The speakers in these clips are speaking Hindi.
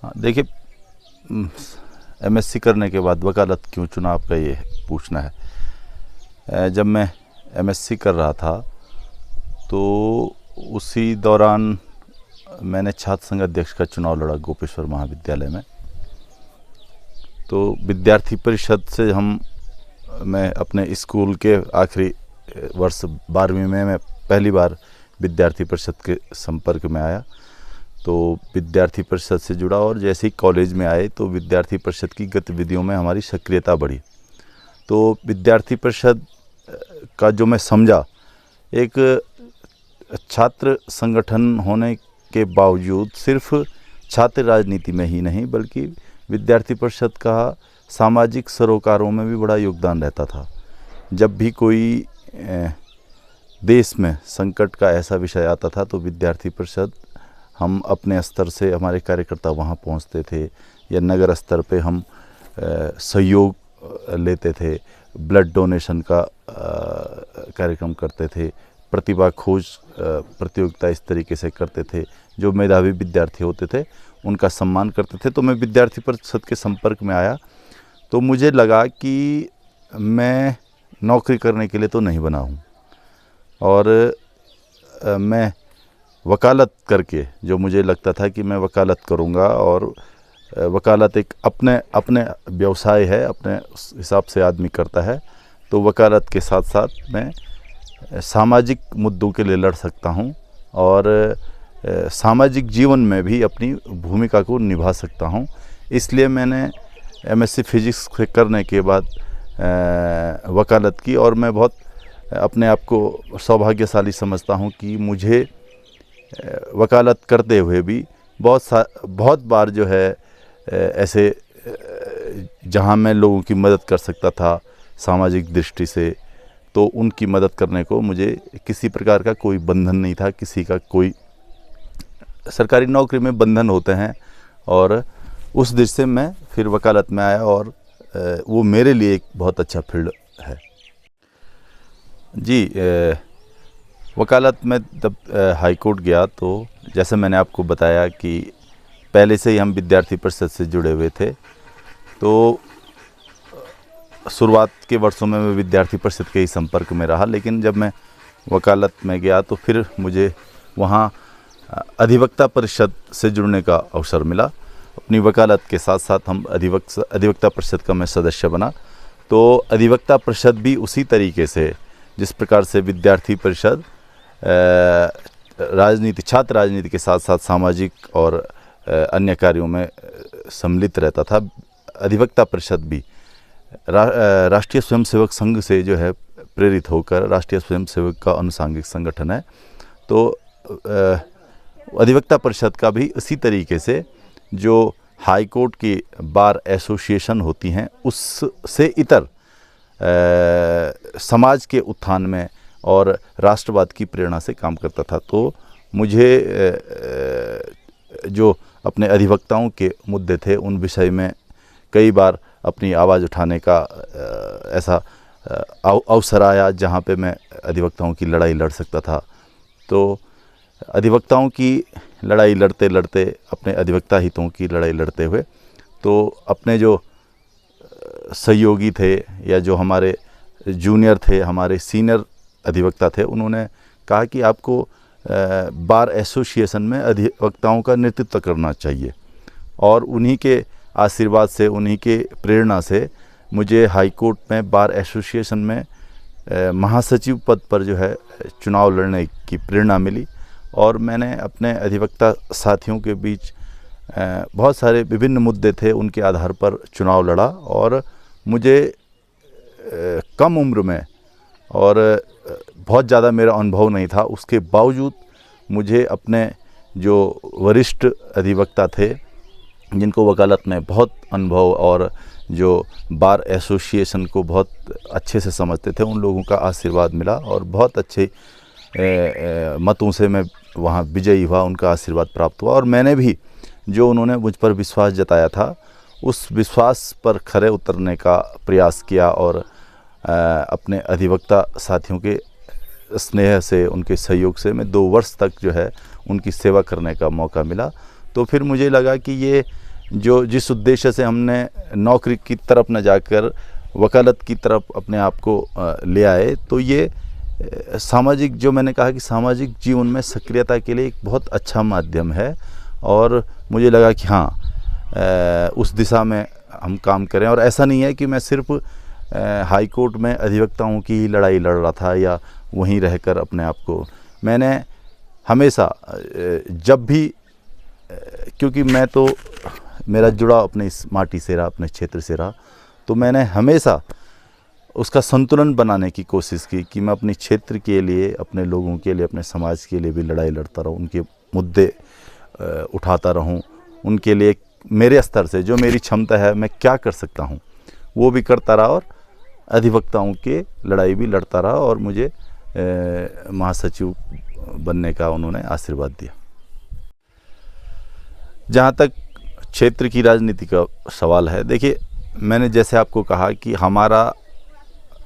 हाँ, देखिए, एमएससी करने के बाद वकालत क्यों चुना, आपका ये पूछना है। जब मैं एमएससी कर रहा था तो उसी दौरान मैंने छात्र संघ अध्यक्ष का चुनाव लड़ा गोपेश्वर महाविद्यालय में। तो विद्यार्थी परिषद से मैं अपने स्कूल के आखिरी वर्ष 12वीं में मैं पहली बार विद्यार्थी परिषद के संपर्क में आया। तो विद्यार्थी परिषद से जुड़ा और जैसे ही कॉलेज में आए तो विद्यार्थी परिषद की गतिविधियों में हमारी सक्रियता बढ़ी। तो विद्यार्थी परिषद का जो मैं समझा, एक छात्र संगठन होने के बावजूद सिर्फ छात्र राजनीति में ही नहीं बल्कि विद्यार्थी परिषद का सामाजिक सरोकारों में भी बड़ा योगदान रहता था। जब भी कोई देश में संकट का ऐसा विषय आता था तो विद्यार्थी परिषद, हम अपने स्तर से हमारे कार्यकर्ता वहाँ पहुँचते थे या नगर स्तर पे हम सहयोग लेते थे, ब्लड डोनेशन का कार्यक्रम करते थे, प्रतिभा खोज प्रतियोगिता इस तरीके से करते थे। जो मेधावी विद्यार्थी होते थे उनका सम्मान करते थे। तो मैं विद्यार्थी परिषद के संपर्क में आया तो मुझे लगा कि मैं नौकरी करने के लिए तो नहीं बना हूँ और मैं वकालत करके, जो मुझे लगता था कि मैं वकालत करूँगा और वकालत एक अपने व्यवसाय है, अपने हिसाब से आदमी करता है, तो वकालत के साथ साथ मैं सामाजिक मुद्दों के लिए लड़ सकता हूँ और सामाजिक जीवन में भी अपनी भूमिका को निभा सकता हूँ। इसलिए मैंने एमएससी फिजिक्स करने के बाद वकालत की और मैं बहुत अपने आप को सौभाग्यशाली समझता हूँ कि मुझे वकालत करते हुए भी बहुत बार जो है ऐसे जहाँ मैं लोगों की मदद कर सकता था सामाजिक दृष्टि से, तो उनकी मदद करने को मुझे किसी प्रकार का कोई बंधन नहीं था। किसी का कोई सरकारी नौकरी में बंधन होते हैं और उस दृष्टि से मैं फिर वकालत में आया और वो मेरे लिए एक बहुत अच्छा फील्ड है। जी, वकालत में जब हाई कोर्ट गया तो जैसे मैंने आपको बताया कि पहले से ही हम विद्यार्थी परिषद से जुड़े हुए थे। तो शुरुआत के वर्षों में मैं विद्यार्थी परिषद के ही संपर्क में रहा, लेकिन जब मैं वकालत में गया तो फिर मुझे वहाँ अधिवक्ता परिषद से जुड़ने का अवसर मिला। अपनी वकालत के साथ साथ हम अधिवक्ता परिषद का मैं सदस्य बना। तो अधिवक्ता परिषद भी उसी तरीके से, जिस प्रकार से विद्यार्थी परिषद छात्र राजनीति के साथ साथ सामाजिक और अन्य कार्यों में सम्मिलित रहता था, अधिवक्ता परिषद भी राष्ट्रीय स्वयंसेवक संघ से जो है प्रेरित होकर राष्ट्रीय स्वयंसेवक का अनुसांगिक संगठन है। तो अधिवक्ता परिषद का भी इसी तरीके से जो हाई कोर्ट की बार एसोसिएशन होती हैं उससे इतर समाज के उत्थान में और राष्ट्रवाद की प्रेरणा से काम करता था। तो मुझे जो अपने अधिवक्ताओं के मुद्दे थे उन विषय में कई बार अपनी आवाज़ उठाने का ऐसा अवसर आया जहाँ पे मैं अधिवक्ताओं की लड़ाई लड़ सकता था। तो अधिवक्ताओं की लड़ाई लड़ते लड़ते, अपने अधिवक्ता हितों की लड़ाई लड़ते हुए, तो अपने जो सहयोगी थे या जो हमारे जूनियर थे, हमारे सीनियर अधिवक्ता थे, उन्होंने कहा कि आपको बार एसोसिएशन में अधिवक्ताओं का नेतृत्व करना चाहिए। और उन्हीं के आशीर्वाद से, उन्हीं के प्रेरणा से मुझे हाई कोर्ट में बार एसोसिएशन में महासचिव पद पर जो है चुनाव लड़ने की प्रेरणा मिली। और मैंने अपने अधिवक्ता साथियों के बीच बहुत सारे विभिन्न मुद्दे थे, उनके आधार पर चुनाव लड़ा और मुझे कम उम्र में और बहुत ज़्यादा मेरा अनुभव नहीं था, उसके बावजूद मुझे अपने जो वरिष्ठ अधिवक्ता थे जिनको वकालत में बहुत अनुभव और जो बार एसोसिएशन को बहुत अच्छे से समझते थे, उन लोगों का आशीर्वाद मिला और बहुत अच्छे मतों से मैं वहाँ विजयी हुआ, उनका आशीर्वाद प्राप्त हुआ। और मैंने भी जो उन्होंने मुझ पर विश्वास जताया था उस विश्वास पर खरे उतरने का प्रयास किया और अपने अधिवक्ता साथियों के स्नेह से, उनके सहयोग से मैं 2 वर्ष तक जो है उनकी सेवा करने का मौका मिला। तो फिर मुझे लगा कि ये जो जिस उद्देश्य से हमने नौकरी की तरफ न जाकर वकालत की तरफ अपने आप को ले आए, तो ये सामाजिक, जो मैंने कहा कि सामाजिक जीवन में सक्रियता के लिए एक बहुत अच्छा माध्यम है। और मुझे लगा कि हाँ, उस दिशा में हम काम करें। और ऐसा नहीं है कि मैं सिर्फ हाई कोर्ट में अधिवक्ताओं की लड़ाई लड़ रहा था या वहीं रहकर अपने आप को, मैंने हमेशा जब भी, क्योंकि मैं तो मेरा जुड़ा अपने इस माटी से रहा, अपने क्षेत्र से रहा, तो मैंने हमेशा उसका संतुलन बनाने की कोशिश की कि मैं अपने क्षेत्र के लिए, अपने लोगों के लिए, अपने समाज के लिए भी लड़ाई लड़ता रहूं, उनके मुद्दे उठाता रहूं, उनके लिए मेरे स्तर से जो मेरी क्षमता है मैं क्या कर सकता हूं वो भी करता रहा, और अधिवक्ताओं के लड़ाई भी लड़ता रहा, और मुझे महासचिव बनने का उन्होंने आशीर्वाद दिया। जहाँ तक क्षेत्र की राजनीति का सवाल है, देखिए मैंने जैसे आपको कहा कि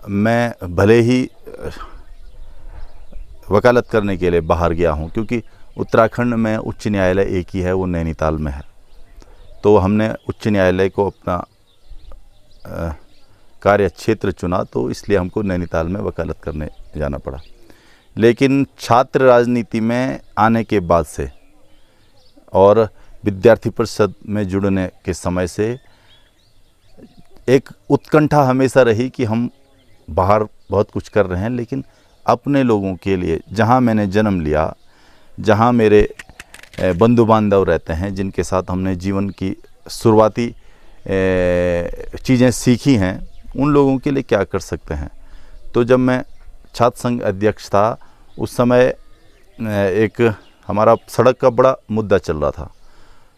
मैं भले ही वकालत करने के लिए बाहर गया हूँ, क्योंकि उत्तराखंड में उच्च न्यायालय एक ही है, वो नैनीताल में है। तो हमने उच्च न्यायालय को अपना कार्य क्षेत्र चुना, तो इसलिए हमको नैनीताल में वकालत करने जाना पड़ा। लेकिन छात्र राजनीति में आने के बाद से और विद्यार्थी परिषद में जुड़ने के समय से एक उत्कंठा हमेशा रही कि हम बाहर बहुत कुछ कर रहे हैं, लेकिन अपने लोगों के लिए, जहां मैंने जन्म लिया, जहां मेरे बंधु बांधव रहते हैं, जिनके साथ हमने जीवन की शुरुआती चीज़ें सीखी हैं, उन लोगों के लिए क्या कर सकते हैं। तो जब मैं छात्र संघ अध्यक्ष था, उस समय एक हमारा सड़क का बड़ा मुद्दा चल रहा था।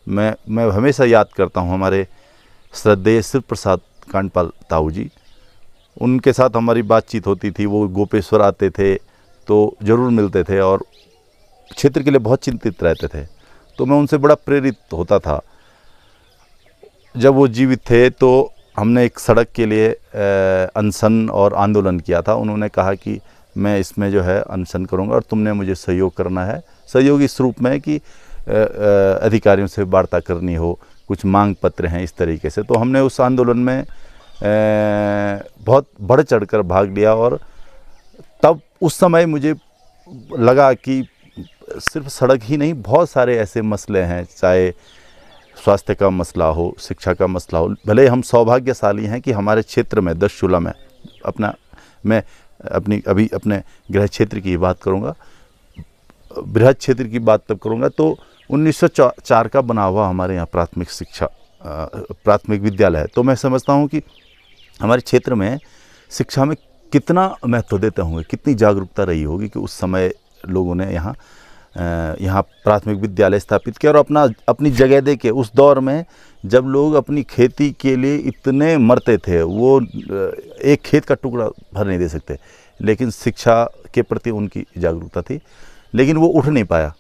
मैं हमेशा याद करता हूँ हमारे श्रद्धेय शिव प्रसाद कांडपाल ताऊ जी, उनके साथ हमारी बातचीत होती थी। वो गोपेश्वर आते थे तो ज़रूर मिलते थे और क्षेत्र के लिए बहुत चिंतित रहते थे। तो मैं उनसे बड़ा प्रेरित होता था। जब वो जीवित थे तो हमने एक सड़क के लिए अनशन और आंदोलन किया था। उन्होंने कहा कि मैं इसमें जो है अनशन करूंगा और तुमने मुझे सहयोग करना है। सहयोग इस रूप में कि अधिकारियों से वार्ता करनी हो, कुछ मांग पत्र हैं, इस तरीके से। तो हमने उस आंदोलन में बहुत बढ़ चढ़कर भाग लिया। और तब उस समय मुझे लगा कि सिर्फ सड़क ही नहीं, बहुत सारे ऐसे मसले हैं, चाहे स्वास्थ्य का मसला हो, शिक्षा का मसला हो। भले हम सौभाग्यशाली हैं कि हमारे क्षेत्र में दशचूला में मैं अभी अपने गृह क्षेत्र की बात करूंगा, बृहद क्षेत्र की बात तब करूंगा। तो 1904 का बना हुआ हमारे यहाँ प्राथमिक विद्यालय है। तो मैं समझता हूँ कि हमारे क्षेत्र में शिक्षा में कितना महत्व देते होंगे, कितनी जागरूकता रही होगी कि उस समय लोगों ने यहाँ प्राथमिक विद्यालय स्थापित किया और अपनी जगह दे के। उस दौर में जब लोग अपनी खेती के लिए इतने मरते थे, वो एक खेत का टुकड़ा भर नहीं दे सकते, लेकिन शिक्षा के प्रति उनकी जागरूकता थी। लेकिन वो उठ नहीं पाया।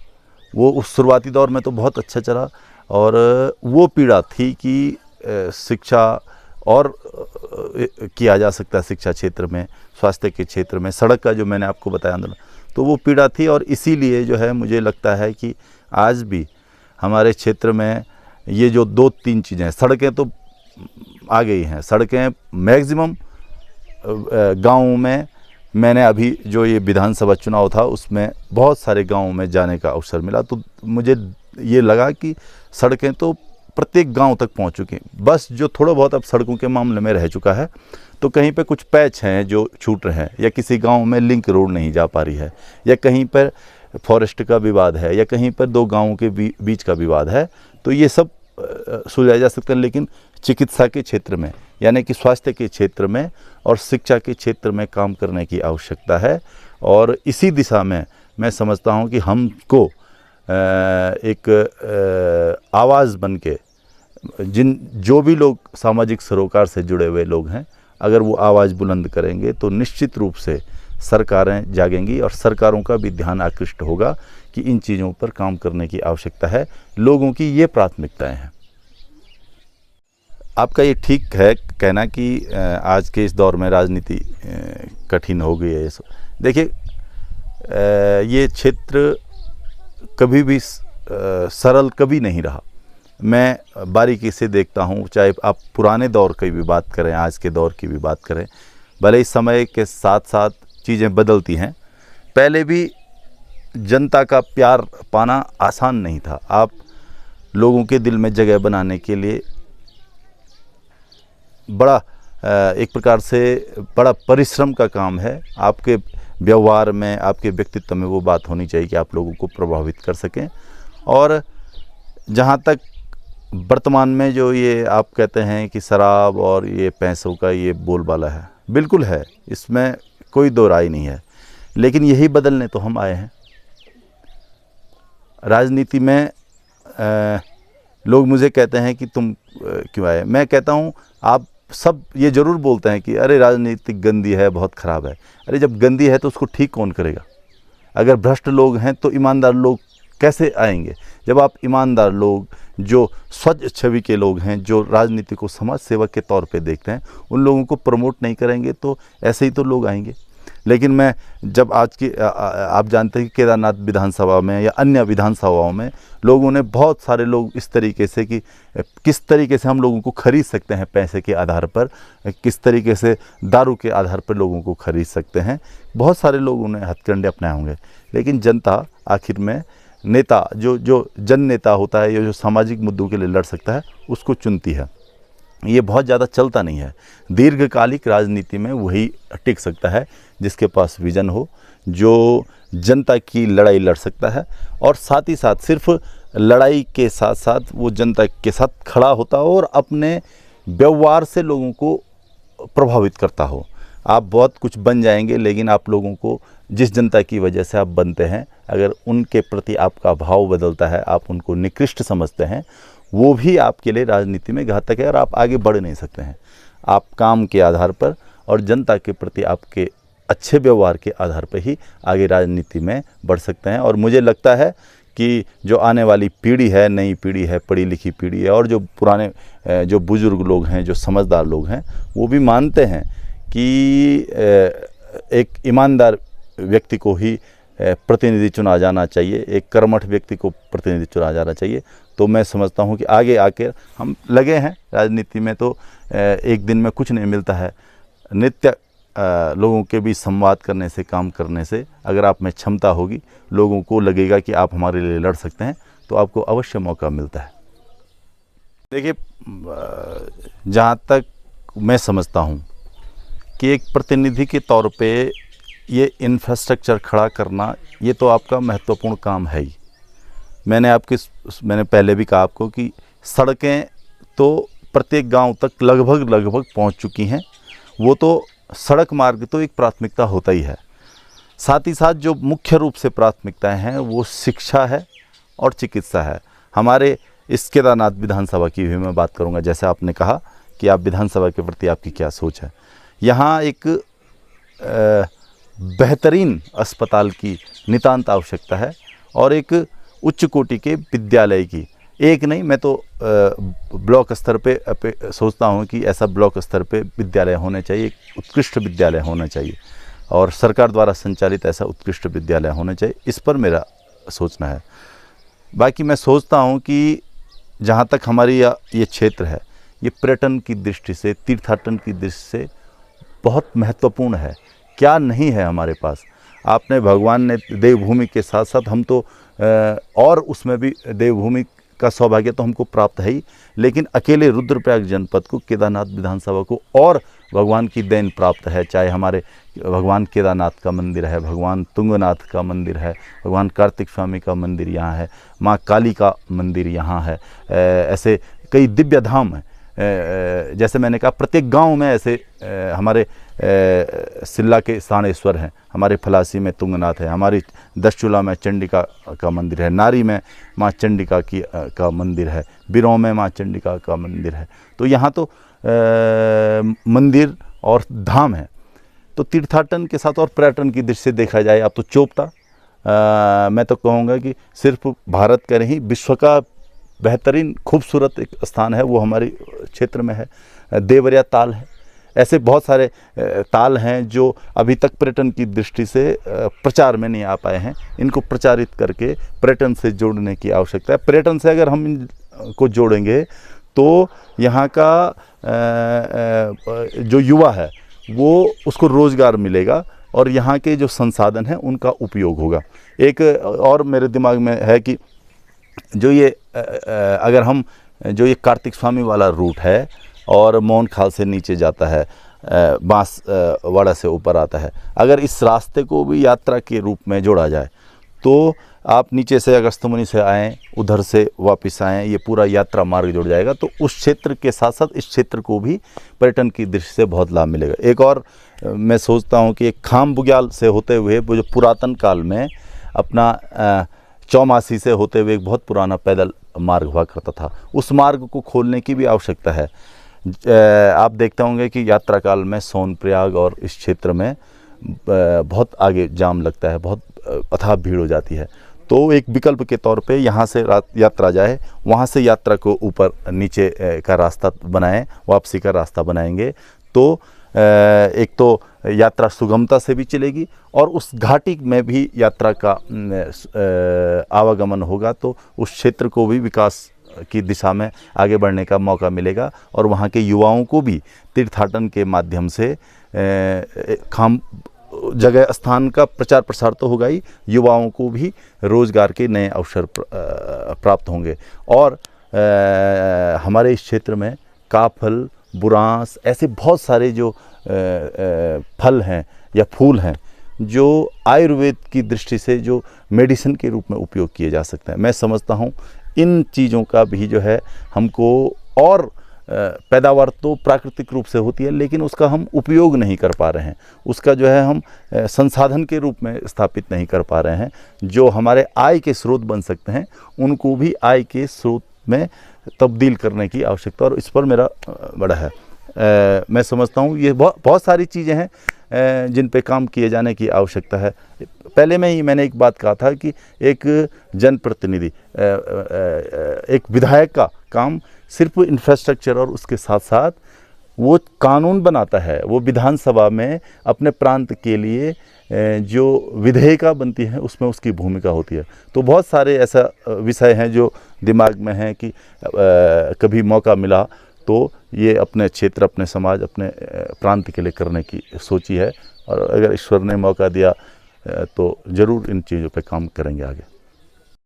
वो उस शुरुआती दौर में तो बहुत अच्छा चला, और वो पीड़ा थी कि शिक्षा और किया जा सकता है, शिक्षा क्षेत्र में, स्वास्थ्य के क्षेत्र में, सड़क का जो मैंने आपको बताया आंदोलन, तो वो पीड़ा थी। और इसीलिए जो है मुझे लगता है कि आज भी हमारे क्षेत्र में ये जो 2-3 चीज़ें हैं, सड़कें तो आ गई हैं, सड़कें मैक्सिमम गाँवों में, मैंने अभी जो ये विधानसभा चुनाव था उसमें बहुत सारे गाँवों में जाने का अवसर मिला, तो मुझे ये लगा कि सड़कें तो प्रत्येक गांव तक पहुंच चुकी हैं। बस जो थोड़ा बहुत अब सड़कों के मामले में रह चुका है, तो कहीं पे कुछ पैच हैं जो छूट रहे हैं, या किसी गांव में लिंक रोड नहीं जा पा रही है, या कहीं पर फॉरेस्ट का विवाद है, या कहीं पर 2 गांवों के बीच का विवाद है। तो ये सब सुलझाया जा सकता है। लेकिन चिकित्सा के क्षेत्र में, यानी कि स्वास्थ्य के क्षेत्र में और शिक्षा के क्षेत्र में काम करने की आवश्यकता है। और इसी दिशा में मैं समझता हूँ कि हमको एक आवाज़ बन के, जो भी लोग सामाजिक सरोकार से जुड़े हुए लोग हैं, अगर वो आवाज़ बुलंद करेंगे तो निश्चित रूप से सरकारें जागेंगी और सरकारों का भी ध्यान आकृष्ट होगा कि इन चीज़ों पर काम करने की आवश्यकता है। लोगों की ये प्राथमिकताएं हैं। आपका ये ठीक है कहना कि आज के इस दौर में राजनीति कठिन हो गई है। देखिए, ये क्षेत्र कभी भी सरल कभी नहीं रहा। मैं बारीकी से देखता हूँ, चाहे आप पुराने दौर की भी बात करें, आज के दौर की भी बात करें, भले ही समय के साथ साथ चीज़ें बदलती हैं। पहले भी जनता का प्यार पाना आसान नहीं था। आप लोगों के दिल में जगह बनाने के लिए बड़ा एक प्रकार से बड़ा परिश्रम का काम है। आपके व्यवहार में, आपके व्यक्तित्व में वो बात होनी चाहिए कि आप लोगों को प्रभावित कर सकें। और जहाँ तक वर्तमान में जो ये आप कहते हैं कि शराब और ये पैसों का ये बोलबाला है, बिल्कुल है, इसमें कोई दो राय नहीं है, लेकिन यही बदलने तो हम आए हैं। राजनीति में लोग मुझे कहते हैं कि तुम क्यों आए। मैं कहता हूँ आप सब ये ज़रूर बोलते हैं कि अरे राजनीति गंदी है, बहुत ख़राब है। अरे जब गंदी है तो उसको ठीक कौन करेगा? अगर भ्रष्ट लोग हैं तो ईमानदार लोग कैसे आएंगे? जब आप ईमानदार लोग, जो स्वच्छ छवि के लोग हैं, जो राजनीति को समाज सेवा के तौर पे देखते हैं, उन लोगों को प्रमोट नहीं करेंगे तो ऐसे ही तो लोग आएंगे। लेकिन मैं जब आज की आप जानते हैं कि केदारनाथ विधानसभा में या अन्य विधानसभाओं में लोगों ने, बहुत सारे लोग इस तरीके से कि किस तरीके से हम लोगों को खरीद सकते हैं पैसे के आधार पर, किस तरीके से दारू के आधार पर लोगों को खरीद सकते हैं, बहुत सारे लोगों ने हथकंडे अपनाए होंगे। लेकिन जनता आखिर में नेता, जो जन नेता होता है, ये जो सामाजिक मुद्दों के लिए लड़ सकता है, उसको चुनती है। ये बहुत ज़्यादा चलता नहीं है। दीर्घकालिक राजनीति में वही टिक सकता है जिसके पास विजन हो, जो जनता की लड़ाई लड़ सकता है, और साथ ही साथ सिर्फ लड़ाई के साथ साथ वो जनता के साथ खड़ा होता हो और अपने व्यवहार से लोगों को प्रभावित करता हो। आप बहुत कुछ बन जाएंगे, लेकिन आप लोगों को, जिस जनता की वजह से आप बनते हैं, अगर उनके प्रति आपका भाव बदलता है, आप उनको निकृष्ट समझते हैं, वो भी आपके लिए राजनीति में घातक है और आप आगे बढ़ नहीं सकते हैं। आप काम के आधार पर और जनता के प्रति आपके अच्छे व्यवहार के आधार पर ही आगे राजनीति में बढ़ सकते हैं। और मुझे लगता है कि जो आने वाली पीढ़ी है, नई पीढ़ी है, पढ़ी लिखी पीढ़ी है, और जो पुराने जो बुजुर्ग लोग हैं, जो समझदार लोग हैं, वो भी मानते हैं कि एक ईमानदार व्यक्ति को ही प्रतिनिधि चुना जाना चाहिए, एक कर्मठ व्यक्ति को प्रतिनिधि चुना जाना चाहिए। तो मैं समझता हूँ कि आगे आकर हम लगे हैं राजनीति में, तो एक दिन में कुछ नहीं मिलता है। नित्य लोगों के बीच संवाद करने से, काम करने से, अगर आप में क्षमता होगी, लोगों को लगेगा कि आप हमारे लिए लड़ सकते हैं, तो आपको अवश्य मौका मिलता है। देखिए, जहाँ तक मैं समझता हूँ कि एक प्रतिनिधि के तौर पे ये इंफ्रास्ट्रक्चर खड़ा करना, ये तो आपका महत्वपूर्ण काम है ही। मैंने पहले भी कहा आपको कि सड़कें तो प्रत्येक गांव तक लगभग पहुंच चुकी हैं। वो तो सड़क मार्ग तो एक प्राथमिकता होता ही है। साथ ही साथ जो मुख्य रूप से प्राथमिकताएं हैं वो शिक्षा है और चिकित्सा है। हमारे इस केदारनाथ विधानसभा की भी मैं बात करूंगा। जैसे आपने कहा कि आप विधानसभा के प्रति आपकी क्या सोच है, यहाँ एक बेहतरीन अस्पताल की नितांत आवश्यकता है और एक उच्च कोटि के विद्यालय की। एक नहीं, मैं तो ब्लॉक स्तर पे सोचता हूँ कि ऐसा ब्लॉक स्तर पे विद्यालय होने चाहिए, एक उत्कृष्ट विद्यालय होना चाहिए, और सरकार द्वारा संचालित ऐसा उत्कृष्ट विद्यालय होना चाहिए। इस पर मेरा सोचना है। बाकी मैं सोचता हूँ कि जहाँ तक हमारी ये क्षेत्र है, ये पर्यटन की दृष्टि से, तीर्थाटन की दृष्टि से बहुत महत्वपूर्ण है। क्या नहीं है हमारे पास। आपने, भगवान ने देवभूमि के साथ साथ हम तो और उसमें भी देवभूमि का सौभाग्य तो हमको प्राप्त है ही, लेकिन अकेले रुद्रप्रयाग जनपद को, केदारनाथ विधानसभा को और भगवान की देन प्राप्त है। चाहे हमारे भगवान केदारनाथ का मंदिर है, भगवान तुंगनाथ का मंदिर है, भगवान कार्तिक स्वामी का मंदिर यहाँ है, माँ काली का मंदिर यहाँ है, ऐसे कई दिव्य धाम हैं। जैसे मैंने कहा, प्रत्येक गांव में ऐसे हमारे सिल्ला के साणेश्वर हैं, हमारे फलासी में तुंगनाथ है, हमारी दशचूला में चंडिका का मंदिर है, नारी में माँ चंडिका का मंदिर है, बिरों में माँ चंडिका का मंदिर है। तो यहाँ तो मंदिर और धाम है। तो तीर्थाटन के साथ और पर्यटन की दृष्टि से देखा जाए, अब तो चोपता, मैं तो कहूँगा कि सिर्फ भारत का नहीं, विश्व का बेहतरीन खूबसूरत एक स्थान है, वो हमारे क्षेत्र में है। देवरिया ताल है। ऐसे बहुत सारे ताल हैं जो अभी तक पर्यटन की दृष्टि से प्रचार में नहीं आ पाए हैं। इनको प्रचारित करके पर्यटन से जोड़ने की आवश्यकता है। पर्यटन से अगर हम को जोड़ेंगे तो यहाँ का जो युवा है वो उसको रोज़गार मिलेगा और यहाँ के जो संसाधन हैं उनका उपयोग होगा। एक और मेरे दिमाग में है कि जो ये अगर हम जो ये कार्तिक स्वामी वाला रूट है और मोहन खाल से नीचे जाता है, बांस वाड़ा से ऊपर आता है, अगर इस रास्ते को भी यात्रा के रूप में जोड़ा जाए तो आप नीचे से अगस्त्यमुनि से आएँ, उधर से वापस आएँ, ये पूरा यात्रा मार्ग जुड़ जाएगा तो उस क्षेत्र के साथ साथ इस क्षेत्र को भी पर्यटन की दृष्टि से बहुत लाभ मिलेगा। एक और मैं सोचता हूँ कि एक खाम बुग्याल से होते हुए वो जो पुरातन काल में अपना चौमासी से होते हुए एक बहुत पुराना पैदल मार्ग हुआ करता था, उस मार्ग को खोलने की भी आवश्यकता है। आप देखते होंगे कि यात्रा काल में सोनप्रयाग और इस क्षेत्र में बहुत आगे जाम लगता है, बहुत अथाह भीड़ हो जाती है। तो एक विकल्प के तौर पे यहाँ से यात्रा जाए, वहाँ से यात्रा को ऊपर नीचे का रास्ता बनाएं, वापसी का रास्ता बनाएंगे तो एक तो यात्रा सुगमता से भी चलेगी और उस घाटी में भी यात्रा का आवागमन होगा तो उस क्षेत्र को भी विकास की दिशा में आगे बढ़ने का मौका मिलेगा और वहाँ के युवाओं को भी तीर्थाटन के माध्यम से खाम जगह स्थान का प्रचार प्रसार तो होगा ही, युवाओं को भी रोज़गार के नए अवसर प्राप्त होंगे। और हमारे इस क्षेत्र में काफल, बुरांस, ऐसे बहुत सारे जो फल हैं या फूल हैं जो आयुर्वेद की दृष्टि से जो मेडिसिन के रूप में उपयोग किए जा सकते हैं। मैं समझता हूँ इन चीज़ों का भी जो है हमको, और पैदावार तो प्राकृतिक रूप से होती है लेकिन उसका हम उपयोग नहीं कर पा रहे हैं, उसका जो है हम संसाधन के रूप में स्थापित नहीं कर पा रहे हैं, जो हमारे आय के स्रोत बन सकते हैं उनको भी आय के स्रोत में तब्दील करने की आवश्यकता, और इस पर मेरा बड़ा है। मैं समझता हूँ ये बहुत सारी चीज़ें हैं जिन पे काम किए जाने की आवश्यकता है। पहले में ही मैंने एक बात कहा था कि एक जनप्रतिनिधि, एक विधायक का काम सिर्फ इंफ्रास्ट्रक्चर और उसके साथ साथ वो कानून बनाता है, वो विधानसभा में अपने प्रांत के लिए जो विधेयिका बनती है उसमें उसकी भूमिका होती है। तो बहुत सारे ऐसा विषय हैं जो दिमाग में हैं कि कभी मौका मिला तो ये अपने क्षेत्र, अपने समाज, अपने प्रांत के लिए करने की सोची है, और अगर ईश्वर ने मौका दिया तो ज़रूर इन चीज़ों पे काम करेंगे आगे।